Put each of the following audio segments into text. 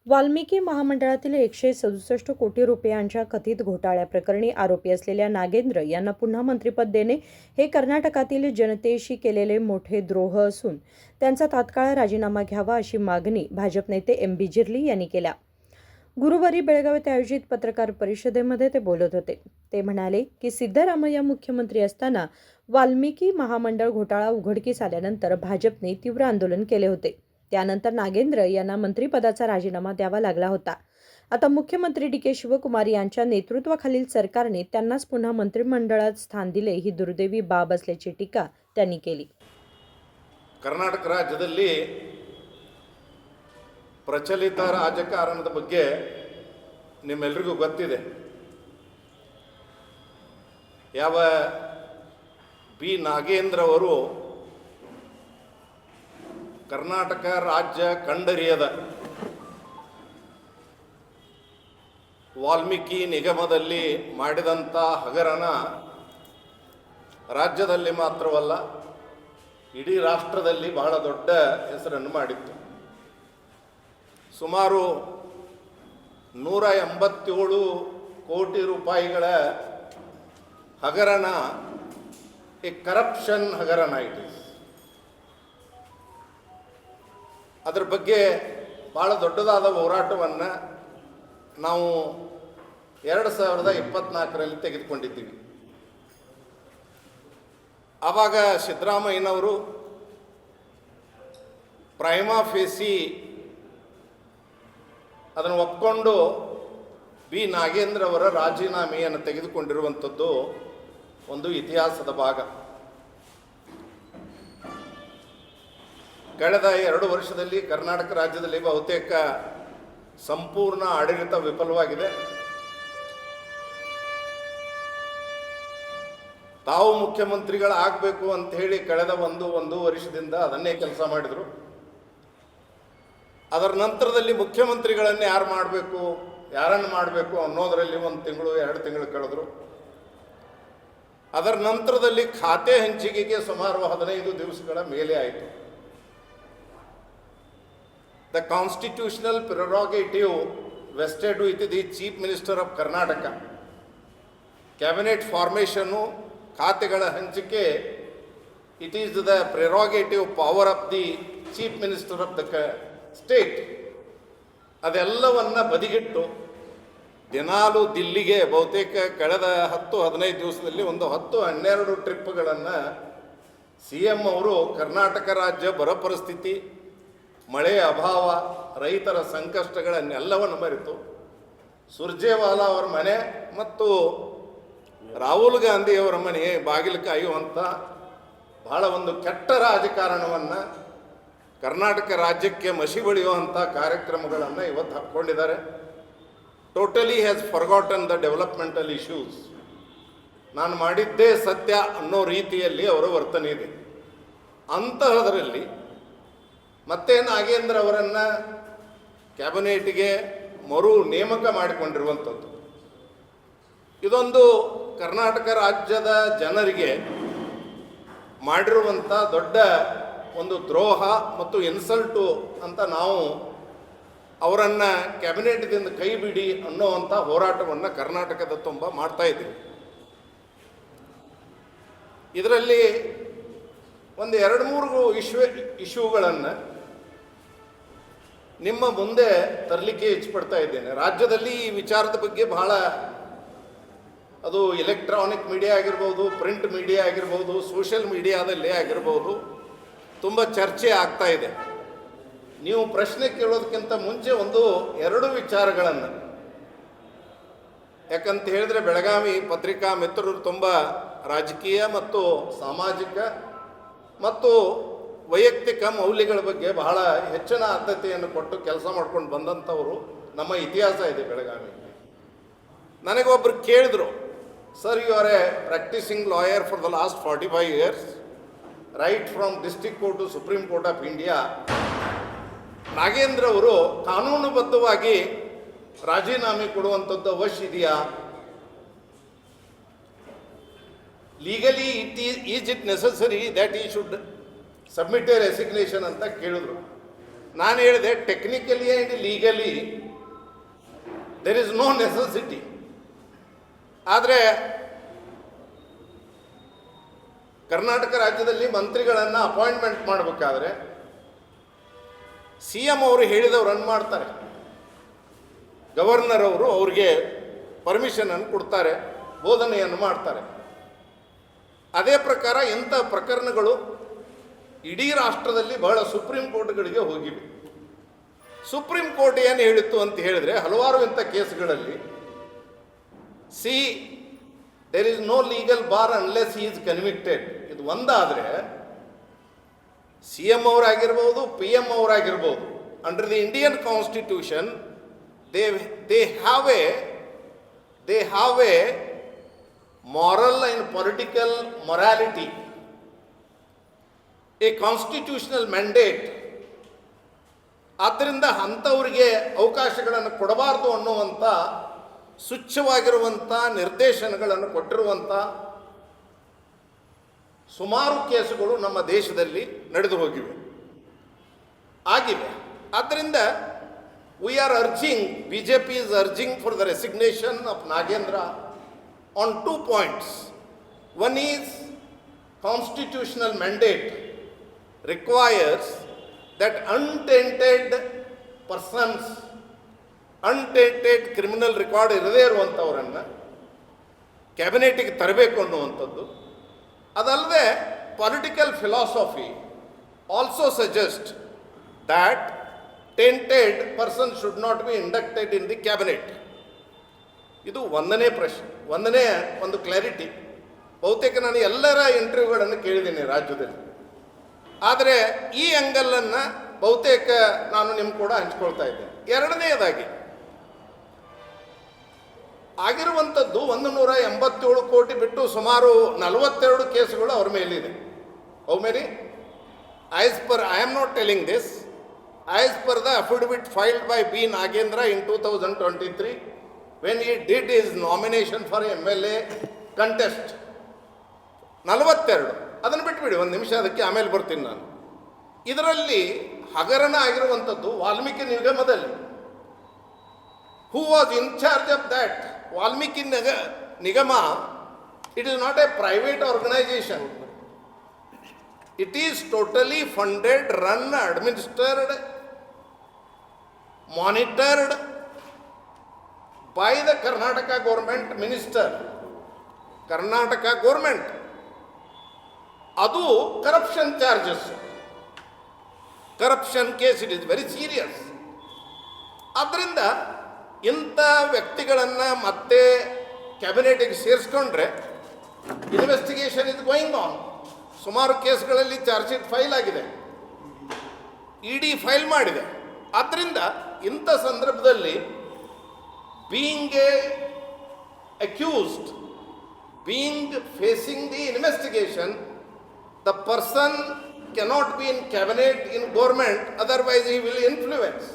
वाल्मिकी महामंडळातील 167 कोटी रुपयांच्या कथित घोटाळ्याप्रकरणी आरोपी असलेल्या नागेंद्र यांना पुन्हा मंत्रिपद देणे हे कर्नाटकातील जनतेशी केलेले मोठे द्रोह असून त्यांचा तात्काळ राजीनामा घ्यावा अशी मागणी भाजप नेते एम बी जिर्ली यांनी केल्या. गुरुवारी बेळगाव येथे आयोजित पत्रकार परिषदेमध्ये ते बोलत होते. ते म्हणाले की सिद्धरामय्या मुख्यमंत्री असताना वाल्मिकी महामंडळ घोटाळा उघडकीस आल्यानंतर भाजपने तीव्र आंदोलन केले होते. त्यानंतर नागेंद्र यांना मंत्रिपदाचा राजीनामा द्यावा लागला होता. आता मुख्यमंत्री डी के शिवकुमार यांच्या नेतृत्वाखालील सरकारने त्यांनाच पुन्हा मंत्रिमंडळात स्थान दिले ही दुर्दैवी बाब असल्याची टीका त्यांनी केली. ಕರ್ನಾಟಕ ರಾಜ್ಯದಲ್ಲಿ ಪ್ರಚಲಿತ ರಾಜಕಾರಣದ ಬಗ್ಗೆ ನಿಮ್ಮೆಲ್ಲರಿಗೂ ಗೊತ್ತಿದೆ. ಯಾವ ಬಿ ನಾಗೇಂದ್ರ ಅವರು ಕರ್ನಾಟಕ ರಾಜ್ಯ ಕಂಡರಿಯದ ವಾಲ್ಮೀಕಿ ನಿಗಮದಲ್ಲಿ ಮಾಡಿದಂಥ ಹಗರಣ ರಾಜ್ಯದಲ್ಲಿ ಮಾತ್ರವಲ್ಲ ಇಡೀ ರಾಷ್ಟ್ರದಲ್ಲಿ ಬಹಳ ದೊಡ್ಡ ಹೆಸರನ್ನು ಮಾಡಿತ್ತು. ಸುಮಾರು 187 ಕೋಟಿ ರೂಪಾಯಿಗಳ ಹಗರಣ ಈ ಕರಪ್ಷನ್ ಹಗರಣ ಇಟ್ ಈಸ್. ಅದರ ಬಗ್ಗೆ ಭಾಳ ದೊಡ್ಡದಾದ ಹೋರಾಟವನ್ನು ನಾವು 2024ರಲ್ಲಿ ತೆಗೆದುಕೊಂಡಿದ್ದೀವಿ. ಆವಾಗ ಸಿದ್ದರಾಮಯ್ಯನವರು ಪ್ರೈಮಾ ಫೇಸಿ ಅದನ್ನು ಒಪ್ಕೊಂಡು ಬಿ ನಾಗೇಂದ್ರ ಅವರ ರಾಜೀನಾಮೆಯನ್ನು ತೆಗೆದುಕೊಂಡಿರುವಂಥದ್ದು ಒಂದು ಇತಿಹಾಸದ ಭಾಗ. ಕಳೆದ 2 ವರ್ಷದಲ್ಲಿ ಕರ್ನಾಟಕ ರಾಜ್ಯದಲ್ಲಿ ಬಹುತೇಕ ಸಂಪೂರ್ಣ ಆಡಳಿತ ವಿಫಲವಾಗಿದೆ. ತಾವು ಮುಖ್ಯಮಂತ್ರಿಗಳಾಗಬೇಕು ಅಂತ ಹೇಳಿ ಕಳೆದ ಒಂದು ವರ್ಷದಿಂದ ಅದನ್ನೇ ಕೆಲಸ ಮಾಡಿದರು. ಅದರ ನಂತರದಲ್ಲಿ ಮುಖ್ಯಮಂತ್ರಿಗಳನ್ನೇ ಯಾರನ್ನು ಮಾಡಬೇಕು ಅನ್ನೋದರಲ್ಲಿ 1 ತಿಂಗಳು 2 ತಿಂಗಳು ಕಳೆದರು. ಅದರ ನಂತರದಲ್ಲಿ ಖಾತೆ ಹಂಚಿಕೆಗೆ ಸುಮಾರು 15 ದಿವಸಗಳ ಮೇಲೆ ಆಯಿತು. The constitutional prerogative vested with the chief minister of Karnataka. Cabinet ಫಾರ್ಮೇಷನ್ನು, ಖಾತೆಗಳ ಹಂಚಿಕೆ, it is the prerogative power of the chief minister of the state. ಅದೆಲ್ಲವನ್ನು ಬದಿಗಿಟ್ಟು ದಿನಾಲು ದಿಲ್ಲಿಗೆ ಬಹುತೇಕ ಕಳೆದ 10-15 ದಿವಸದಲ್ಲಿ ಒಂದು 10-12 ಟ್ರಿಪ್ಗಳನ್ನು ಸಿ ಎಂ ಅವರು ಕರ್ನಾಟಕ ರಾಜ್ಯ ಬರ ಪರಿಸ್ಥಿತಿ, ಮಳೆಯ ಅಭಾವ, ರೈತರ ಸಂಕಷ್ಟಗಳನ್ನೆಲ್ಲವನ್ನು ಮರೆತು ಸುರ್ಜೇವಾಲಾ ಅವರ ಮನೆ ಮತ್ತು ರಾಹುಲ್ ಗಾಂಧಿಯವರ ಮನೆ ಬಾಗಿಲು ಕಾಯುವಂಥ ಬಹಳ ಒಂದು ಕೆಟ್ಟ ರಾಜಕಾರಣವನ್ನು ಕರ್ನಾಟಕ ರಾಜ್ಯಕ್ಕೆ ಮಸಿ ಬಳಿಯುವಂಥ ಕಾರ್ಯಕ್ರಮಗಳನ್ನು ಇವತ್ತು ಹಾಕ್ಕೊಂಡಿದ್ದಾರೆ. Totally has forgotten the developmental issues. ನಾನು ಮಾಡಿದ್ದೇ ಸತ್ಯ ಅನ್ನೋ ರೀತಿಯಲ್ಲಿ ಅವರ ವರ್ತನೆ ಇದೆ. ಅಂತಹದರಲ್ಲಿ ಮತ್ತೆ ನಾಗೇಂದ್ರ ಅವರನ್ನು ಕ್ಯಾಬಿನೆಟ್ಗೆ ಮರು ನೇಮಕ ಮಾಡಿಕೊಂಡಿರುವಂಥದ್ದು ಇದೊಂದು ಕರ್ನಾಟಕ ರಾಜ್ಯದ ಜನರಿಗೆ ಮಾಡಿರುವಂಥ ದೊಡ್ಡ ಒಂದು ದ್ರೋಹ ಮತ್ತು ಇನ್ಸಲ್ಟು ಅಂತ ನಾವು ಅವರನ್ನು ಕ್ಯಾಬಿನೆಟ್ದಿಂದ ಕೈ ಬಿಡಿ ಅನ್ನೋವಂಥ ಹೋರಾಟವನ್ನು ಕರ್ನಾಟಕದ ತುಂಬ ಮಾಡ್ತಾ ಇದ್ದೀವಿ. ಇದರಲ್ಲಿ ಒಂದು 2-3 ಇಶ್ಯೂಗಳನ್ನು ನಿಮ್ಮ ಮುಂದೆ ತರಲಿಕ್ಕೆ ಇಚ್ಛಪಡ್ತಾ ಇದ್ದೇನೆ. ರಾಜ್ಯದಲ್ಲಿ ಈ ವಿಚಾರದ ಬಗ್ಗೆ ಬಹಳ ಅದು ಎಲೆಕ್ಟ್ರಾನಿಕ್ ಮೀಡಿಯಾ ಆಗಿರ್ಬೋದು, ಪ್ರಿಂಟ್ ಮೀಡಿಯಾ ಆಗಿರ್ಬೋದು, ಸೋಷಿಯಲ್ ಮೀಡಿಯಾದಲ್ಲೇ ಆಗಿರ್ಬೋದು, ತುಂಬ ಚರ್ಚೆ ಆಗ್ತಾ ಇದೆ. ನೀವು ಪ್ರಶ್ನೆ ಕೇಳೋದಕ್ಕಿಂತ ಮುಂಚೆ 1-2 ವಿಚಾರಗಳನ್ನು, ಯಾಕಂತ ಹೇಳಿದ್ರೆ ಬೆಳಗಾವಿ ಪತ್ರಿಕಾ ಮಿತ್ರರು ತುಂಬ ರಾಜಕೀಯ ಮತ್ತು ಸಾಮಾಜಿಕ ಮತ್ತು ವೈಯಕ್ತಿಕ ಮೌಲ್ಯಗಳ ಬಗ್ಗೆ ಬಹಳ ಹೆಚ್ಚಿನ ಆದ್ಯತೆಯನ್ನು ಕೊಟ್ಟು ಕೆಲಸ ಮಾಡ್ಕೊಂಡು ಬಂದಂಥವರು ನಮ್ಮ ಇತಿಹಾಸ ಇದೆ ಬೆಳಗಾವಿ. ನನಗೊಬ್ಬರು ಕೇಳಿದ್ರು, sir, you are a practising lawyer for the last 45 years, right from district court to supreme court of India. Nagendra ಅವರು ಕಾನೂನುಬದ್ಧವಾಗಿ ರಾಜೀನಾಮೆ ಕೊಡುವಂಥದ್ದು ಅವಶ್ಯ ಇದೆಯಾ? Legally is it necessary that he should submit a resignation ಅಂತ ಕೇಳಿದ್ರು. ನಾನು ಹೇಳಿದೆ technically and legally there is no necessity. ಆದರೆ ಕರ್ನಾಟಕ ರಾಜ್ಯದಲ್ಲಿ ಮಂತ್ರಿಗಳನ್ನು ಅಪಾಯಿಂಟ್ಮೆಂಟ್ ಮಾಡಬೇಕಾದ್ರೆ ಸಿ ಎಂ ಅವರು ಹೇಳಿದವ್ರು ರನ್ ಮಾಡ್ತಾರೆ, ಗವರ್ನರ್ ಅವರು ಅವ್ರಿಗೆ ಪರ್ಮಿಷನನ್ನು ಕೊಡ್ತಾರೆ, ಬೋಧನೆಯನ್ನು ಮಾಡ್ತಾರೆ. ಅದೇ ಪ್ರಕಾರ ಇಂಥ ಪ್ರಕರಣಗಳು ಇಡೀ ರಾಷ್ಟ್ರದಲ್ಲಿ ಬಹಳ ಸುಪ್ರೀಂ ಕೋರ್ಟ್ಗಳಿಗೆ ಹೋಗಿವೆ. ಸುಪ್ರೀಂ ಕೋರ್ಟ್ ಏನು ಹೇಳಿತ್ತು ಅಂತ ಹೇಳಿದರೆ, ಹಲವಾರು ಇಂಥ ಕೇಸ್ಗಳಲ್ಲಿ there is no legal bar unless he is convicted. ಇದು ಒಂದಾದರೆ ಸಿ ಎಂ ಅವರಾಗಿರ್ಬೋದು, ಪಿ ಎಂ ಅವರಾಗಿರ್ಬೋದು, under the Indian constitution they have a moral and political morality, a constitutional mandate. ಆದ್ದರಿಂದ ಅಂಥವರಿಗೆ ಅವಕಾಶಗಳನ್ನು ಕೊಡಬಾರ್ದು ಅನ್ನುವಂಥ ಸ್ವಚ್ಛವಾಗಿರುವಂಥ ನಿರ್ದೇಶನಗಳನ್ನು ಕೊಟ್ಟಿರುವಂಥ ಸುಮಾರು ಕೇಸುಗಳು ನಮ್ಮ ದೇಶದಲ್ಲಿ ನಡೆದು ಆಗಿವೆ. ಆದ್ದರಿಂದ we are urging, BJP is urging for the resignation of Nagendra on 2 points. One is constitutional mandate requires that untainted persons, untainted criminal record ಇರದೇ ಇರುವಂಥವರನ್ನು ಕ್ಯಾಬಿನೆಟಿಗೆ ತರಬೇಕು ಅನ್ನುವಂಥದ್ದು. ಅದಲ್ಲದೆ political philosophy also suggest that tainted person should not be inducted in the cabinet. ಇದು ಒಂದನೇ ಪ್ರಶ್ನೆ, ಒಂದನೇ ಒಂದು clarity. ಬಹುತೇಕ ನಾನು ಎಲ್ಲರ ಇಂಟರ್ವ್ಯೂಗಳನ್ನು ಕೇಳಿದ್ದೀನಿ ರಾಜ್ಯದಲ್ಲಿ, ಆದರೆ ಈ ಆ್ಯಂಗಲನ್ನು ಬಹುತೇಕ ನಾನು ನಿಮ್ಮ ಕೂಡ ಹಂಚ್ಕೊಳ್ತಾ ಇದ್ದೇನೆ. ಎರಡನೆಯದಾಗಿ ಆಗಿರುವಂಥದ್ದು 187 ಕೋಟಿ ಬಿಟ್ಟು ಸುಮಾರು 42 ಕೇಸುಗಳು ಅವ್ರ ಮೇಲಿದೆ. How many? As per I am not telling this, as per the affidavit filed by B. Nagendra in 2023 when he did his nomination for MLA contest. 42. ಅದನ್ನು ಬಿಟ್ಬಿಡಿ ಒಂದು ನಿಮಿಷ, ಅದಕ್ಕೆ ಆಮೇಲೆ ಬರ್ತೀನಿ ನಾನು. ಇದರಲ್ಲಿ ಹಗರಣ ಆಗಿರುವಂಥದ್ದು ವಾಲ್ಮೀಕಿ ನಿಗಮದಲ್ಲಿ. Who was in charge of that? Valmiki ನಿಗಮ it is not a private organisation. It is totally funded, run, administered, monitored by the Karnataka government minister. Karnataka government. Adu corruption charges. Corruption case, it is very serious. ಅದರಿಂದ ಇಂಥ ವ್ಯಕ್ತಿಗಳನ್ನು ಮತ್ತೆ ಕ್ಯಾಬಿನೆಟಿಗೆ ಸೇರಿಸ್ಕೊಂಡ್ರೆ investigation is going on. ಸುಮಾರು ಕೇಸ್ಗಳಲ್ಲಿ charge sheet file ಆಗಿದೆ, ಇಡಿ file ಮಾಡಿದೆ. ಆದ್ದರಿಂದ ಇಂಥ ಸಂದರ್ಭದಲ್ಲಿ being a accused, being facing the investigation, the person cannot be in cabinet in government, otherwise he will influence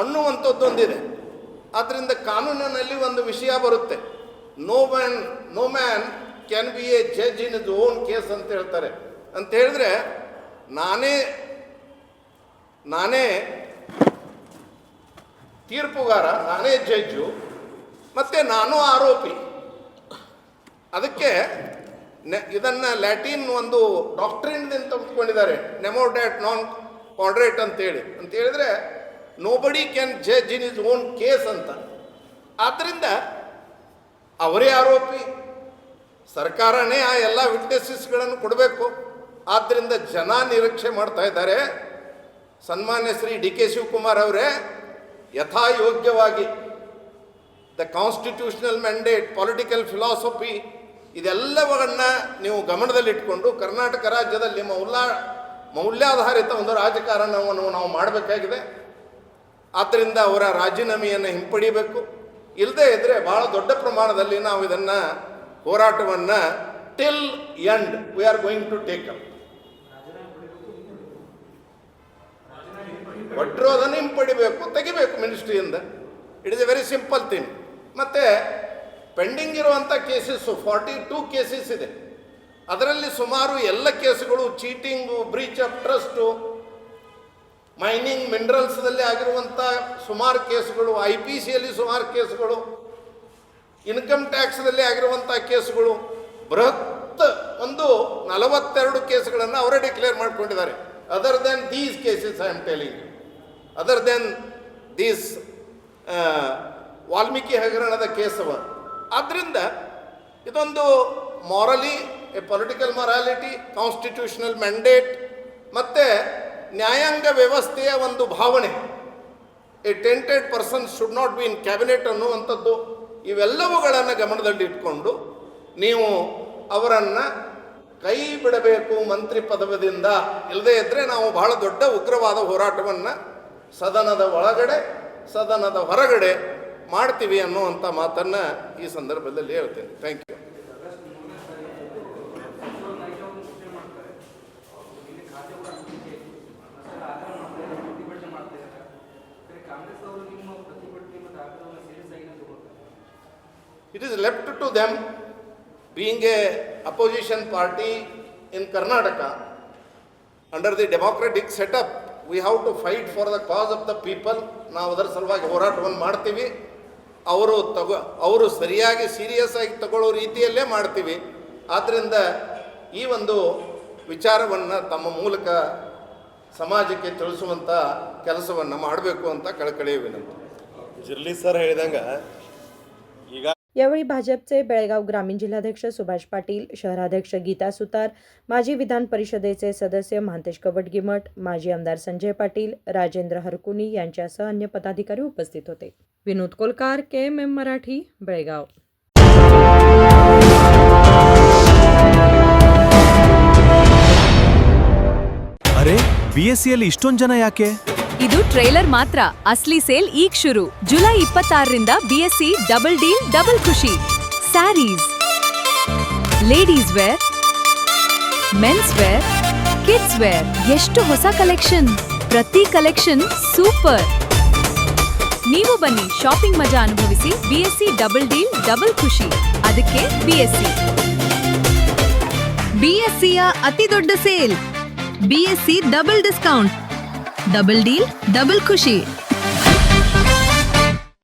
ಅನ್ನುವಂಥದ್ದೊಂದಿದೆ. ಆದ್ದರಿಂದ ಕಾನೂನಿನಲ್ಲಿ ಒಂದು ವಿಷಯ ಬರುತ್ತೆ, no man can be a judge in his own case ಅಂತ ಹೇಳ್ತಾರೆ. ಅಂತ ಹೇಳಿದ್ರೆ ನಾನೇ ತೀರ್ಪುಗಾರ, ನಾನೇ ಜಡ್ಜು, ಮತ್ತು ನಾನು ಆರೋಪಿ. ಅದಕ್ಕೆ ಇದನ್ನು ಲ್ಯಾಟಿನ್ ಒಂದು ಡಾಕ್ಟ್ರಿನ್ದಿಂದ ತೆಗೆದುಕೊಂಡಿದ್ದಾರೆ, ನೆಮೋಡ್ಯಾಟ್ ನಾನ್ ಕಾಡ್ರೇಟ್ ಅಂತ ಹೇಳಿದ್ರೆ nobody can judge in his own case ಅಂತ. ಆದ್ದರಿಂದ ಅವರೇ ಆರೋಪಿ, ಸರ್ಕಾರನೇ ಆ ಎಲ್ಲ ವಿಟ್ನೆಸಸ್ಗಳನ್ನು ಕೊಡಬೇಕು. ಆದ್ದರಿಂದ ಜನ ನಿರೀಕ್ಷೆ ಮಾಡ್ತಾ ಇದ್ದಾರೆ, ಸನ್ಮಾನ್ಯ ಶ್ರೀ ಡಿ ಕೆ ಶಿವಕುಮಾರ್ ಅವರೇ ಯಥಾಯೋಗ್ಯವಾಗಿ the constitutional mandate, political philosophy ಇದೆಲ್ಲವನ್ನು ನೀವು ಗಮನದಲ್ಲಿಟ್ಕೊಂಡು ಕರ್ನಾಟಕ ರಾಜ್ಯದಲ್ಲಿ ಮೌಲ್ಯಾಧಾರಿತ ಒಂದು ರಾಜಕಾರಣವನ್ನು ನಾವು ಮಾಡಬೇಕಾಗಿದೆ. ಆದ್ದರಿಂದ ಅವರ ರಾಜೀನಾಮೆಯನ್ನು ಹಿಂಪಡಿಬೇಕು. ಇಲ್ಲದೇ ಇದ್ದರೆ ಭಾಳ ದೊಡ್ಡ ಪ್ರಮಾಣದಲ್ಲಿ ನಾವು ಇದನ್ನು ಹೋರಾಟವನ್ನು till end we are going to take up. ಒಟ್ಟಿರೋದನ್ನು ಹಿಂಪಡಿಬೇಕು, ತೆಗಿಬೇಕು ಮಿನಿಸ್ಟ್ರಿಯಿಂದ. It is a very simple thing. ಮತ್ತು ಪೆಂಡಿಂಗ್ ಇರುವಂಥ ಕೇಸಸ್ಸು 42 ಕೇಸಸ್ ಇದೆ. ಅದರಲ್ಲಿ ಸುಮಾರು ಎಲ್ಲ ಕೇಸುಗಳು cheating, breach of trust, mining ಮಿನರಲ್ಸ್ದಲ್ಲಿ ಆಗಿರುವಂಥ ಸುಮಾರು ಕೇಸುಗಳು, IPCಯಲ್ಲಿ ಸುಮಾರು ಕೇಸುಗಳು, ಇನ್ಕಮ್ ಟ್ಯಾಕ್ಸ್ದಲ್ಲಿ ಆಗಿರುವಂಥ ಕೇಸುಗಳು, ಬೃಹತ್ ಒಂದು 42 ಕೇಸುಗಳನ್ನು ಅವರೇ ಡಿಕ್ಲೇರ್ ಮಾಡಿಕೊಂಡಿದ್ದಾರೆ. Other than these cases I am telling, other than these Valmiki ಹಗರಣದ ಕೇಸವ. ಆದ್ದರಿಂದ ಇದೊಂದು morally, a political morality, constitutional mandate ಮತ್ತು ನ್ಯಾಯಾಂಗ ವ್ಯವಸ್ಥೆಯ ಒಂದು ಭಾವನೆ, a tainted person should not be in cabinet ಅನ್ನುವಂಥದ್ದು, ಇವೆಲ್ಲವುಗಳನ್ನು ಗಮನದಲ್ಲಿಟ್ಕೊಂಡು ನೀವು ಅವರನ್ನು ಕೈ ಬಿಡಬೇಕು ಮಂತ್ರಿ ಪದವಿಯಿಂದ. ಇಲ್ಲದೇ ಇದ್ದರೆ ನಾವು ಬಹಳ ದೊಡ್ಡ ಉಗ್ರವಾದ ಹೋರಾಟವನ್ನು ಸದನದ ಒಳಗಡೆ ಸದನದ ಹೊರಗಡೆ ಮಾಡ್ತೀವಿ ಅನ್ನುವಂಥ ಮಾತನ್ನು ಈ ಸಂದರ್ಭದಲ್ಲಿ ಹೇಳ್ತೇನೆ. Thank you. It is left to them, being a opposition party in Karnataka, under the democratic setup, we have to fight for the cause of the people. ನಾವು ಅದರ ಸಲುವಾಗಿ ಹೋರಾಟವನ್ನು ಮಾಡ್ತೀವಿ. ಅವರು ಸರಿಯಾಗಿ ಸೀರಿಯಸ್ ಆಗಿ ತಗೊಳ್ಳೋ ರೀತಿಯಲ್ಲೇ ಮಾಡ್ತೀವಿ. ಆದ್ದರಿಂದ ಈ ಒಂದು ವಿಚಾರವನ್ನು ತಮ್ಮ ಮೂಲಕ ಸಮಾಜಕ್ಕೆ ತಿಳಿಸುವಂಥ ಕೆಲಸವನ್ನು ಮಾಡಬೇಕು ಅಂತ ಕಳಕಳಿಯ ವಿನಂತಿ. जिर्ली सर ಹೇಳಿದಂಗೆ ಈಗ यावेळी भाजपचे बेळगाव ग्रामीण जिल्हाध्यक्ष सुभाष पाटील, शहराध्यक्ष गीता सुतार, माजी विधान परिषदेचे सदस्य महांतेश कवटगिमठ, माजी आमदार संजय पाटील, राजेंद्र हरकुनी यांच्यासह अन्य पदाधिकारी उपस्थित होते. विनोद कोलकार, KMM मराठी, बेळगाव. ಅರೆ BSCಯಲ್ಲಿ ಇಷ್ಟೊಂದು ಜನ ಯಾಕೆ? ಇದು ಟ್ರೇಲರ್ ಮಾತ್ರ. ಅಸ್ಲಿ ಸೇಲ್ ಈಗ ಶುರು. ಜುಲೈ 26ರಿಂದ BSc ಡಬಲ್ ಡೀಲ್ ಡಬಲ್ ಖುಷಿ. Sarees, ladies wear, men's wear, kids wear, ಎಷ್ಟು ಹೊಸ ಕಲೆಕ್ಷನ್. ಪ್ರತಿ ಕಲೆಕ್ಷನ್ ಸೂಪರ್. ನೀವು ಬನ್ನಿ, ಶಾಪಿಂಗ್ ಮಜಾ ಅನುಭವಿಸಿ. BSc ಡಬಲ್ ಡೀಲ್ ಡಬಲ್ ಖುಷಿ. ಅದಕ್ಕೆ BScಯ ಅತಿ ದೊಡ್ಡ sale. BSc double discount, double deal double ಖುಷಿ.